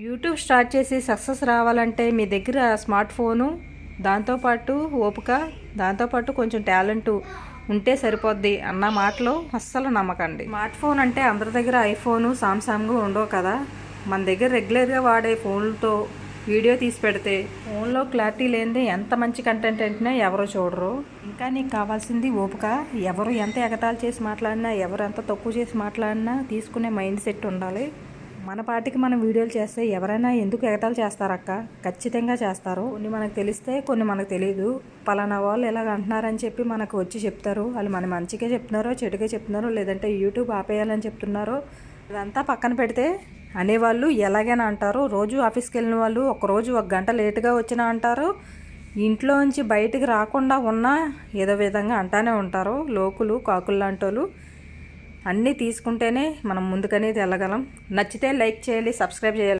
YouTube start చేసి success రావాలంటే మీ దగ్గర స్మార్ట్ ఫోను, దాంతోపాటు ఓపిక, దాంతోపాటు కొంచెం టాలెంటు ఉంటే సరిపోద్ది అన్న మాటలు అస్సలు నమ్మకండి. స్మార్ట్ ఫోన్ అంటే అందరి దగ్గర ఐఫోను, సామ్సంగ్ ఉండవు కదా. మన దగ్గర రెగ్యులర్గా వాడే ఫోన్లతో వీడియో తీసి పెడితే ఫోన్లో క్లారిటీ లేనిదే ఎంత మంచి కంటెంట్ అంటేనే ఎవరో చూడరు. ఇంకా నీకు కావాల్సింది ఓపిక. ఎవరు ఎంత ఎగతాళి చేసి మాట్లాడినా, ఎవరు ఎంత తక్కువ చేసి మాట్లాడినా తీసుకునే మైండ్ సెట్ ఉండాలి. మన పాటికి మనం వీడియోలు చేస్తే ఎవరైనా ఎందుకు ఎగతాళి చేస్తారక్క? ఖచ్చితంగా చేస్తారు. కొన్ని మనకు తెలిస్తే, కొన్ని మనకు తెలియదు. పలానా వాళ్ళు ఇలాగ అంటున్నారని చెప్పి మనకు వచ్చి చెప్తారు. వాళ్ళు మన మంచిగా చెప్తున్నారో చెడుగా చెప్తున్నారో, లేదంటే యూట్యూబ్ ఆపేయాలని చెప్తున్నారో, అదంతా పక్కన పెడితే అనేవాళ్ళు ఎలాగైనా అంటారు. రోజు ఆఫీస్కి వెళ్ళిన వాళ్ళు ఒకరోజు 1 గంట లేటుగా వచ్చినా అంటారు. ఇంట్లోంచి బయటికి రాకుండా ఉన్నా ఏదో విధంగా అంటానే ఉంటారు. లోకులు, కాకులు లాంటి వాళ్ళు. అన్నీ తీసుకుంటేనే మనం ముందుకనేది వెళ్ళగలం. నచ్చితే లైక్ చేయాలి, సబ్స్క్రైబ్ చేయాలి.